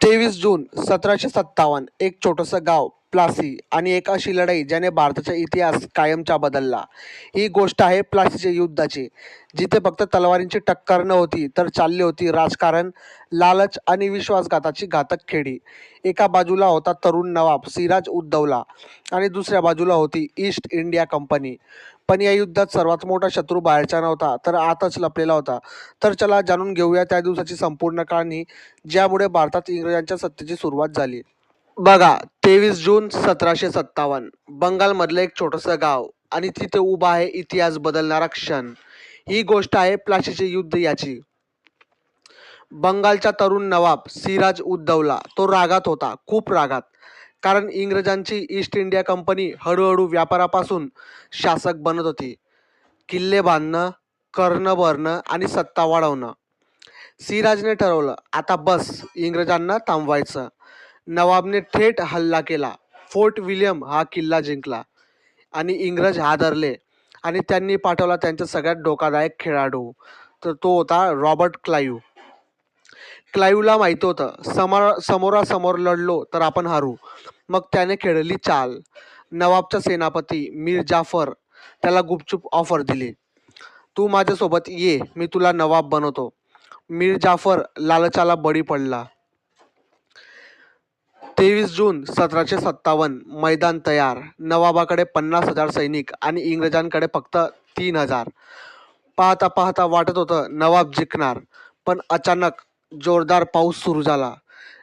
23 जून 1757 एक छोटंसं गाव प्लासी आणि एक अशी लढाई ज्याने भारताचा इतिहास कायमचा बदलला. ही गोष्ट आहे प्लासीच्या युद्धाची, जिथे फक्त तलवारींची टक्कर नव्हती तर चालली होती राजकारण, लालच आणि विश्वासघाताची घातक खेळी. एका बाजूला होता तरुण नवाब सिराज उद दौला आणि दुसऱ्या बाजूला होती ईस्ट इंडिया कंपनी. पण या युद्धात सर्वात मोठा शत्रू बाहेरचा नव्हता तर आतच लपलेला होता. तर चला जाणून घेऊया त्या दिवसाची संपूर्ण कहाणी, ज्यामुळे भारतात इंग्रजांच्या सत्तेची सुरुवात झाली. बघा, 23 जून 1757 बंगालमधलं एक छोटंसं गाव आणि तिथे उभा आहे इतिहास बदलणारा क्षण. ही गोष्ट आहे प्लासीचे युद्ध याची. बंगालचा तरुण नवाब सिराज उद दौला तो रागात होता, खूप रागात. कारण इंग्रजांची ईस्ट इंडिया कंपनी हळूहळू व्यापारापासून शासक बनत होती. किल्ले बांधणं, करणं भरणं आणि सत्ता वाढवणं. सिराजने ठरवलं, आता बस, इंग्रजांना थांबवायचं. नवाबने थेट हल्ला केला. फोर्ट विल्यम हा किल्ला जिंकला आणि इंग्रज हादरले आणि त्यांनी पाठवला त्यांचा सगळ्यात धोकादायक खेळाडू. तर तो होता रॉबर्ट क्लाईव्ह. क्लाईव्हला माहिती होतं, समोरासमोर लढलो तर आपण हारू. मग त्याने खेळली चाल. नवाबचा सेनापती मीर जाफर त्याला गुपचूप ऑफर दिली, तू माझ्यासोबत ये, मी तुला नवाब बनवतो. मीर जाफर लालचाला बळी पडला. 23 जून 1757 मैदान तयार. नवाबाकडे 50,000 सैनिक आणि इंग्रजांकडे फक्त 3,000. पाहता पाहता वाटत होतं नवाब जिंकणार, पण अचानक जोरदार पाऊस सुरू झाला.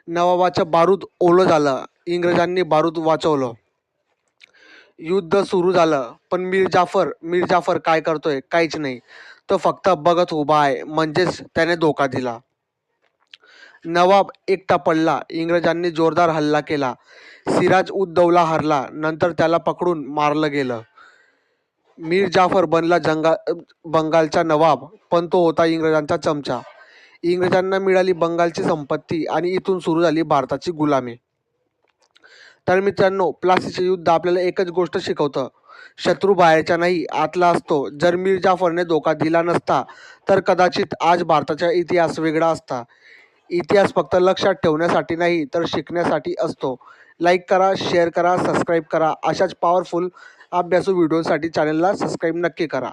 नवाबाचं बारूद ओलं झालं. इंग्रजांनी बारूद वाचवलं. युद्ध सुरू झालं. पण मीर जाफर काय करतोय? काहीच नाही. तो फक्त बघत उभा आहे. म्हणजेच त्याने धोका दिला. नवाब एकटा पडला. इंग्रजांनी जोरदार हल्ला केला. सिराज उद दौला हरला. नंतर त्याला पकडून मारलं गेलं. मीर जाफर बनला बंगालचा नवाब, पण तो होता इंग्रजांचा चमचा. इंग्रजांना मिळाली बंगालची संपत्ती आणि इथून सुरू झाली भारताची गुलामी. तर मित्रांनो, प्लासीचे युद्ध आपल्याला एकच गोष्ट शिकवतं, शत्रू बाहेरचा नाही, आतला असतो. जर मीर जाफरने धोका दिला नसता तर कदाचित आज भारताचा इतिहास वेगळा असता. इतिहास फक्त लक्षात ठेवण्यासाठी नाही तर शिकण्यासाठी असतो. लाईक करा, शेअर करा, सबस्क्राईब करा. अशाच पॉवरफुल अभ्यासू व्हिडिओसाठी चॅनलला सबस्क्राईब नक्की करा.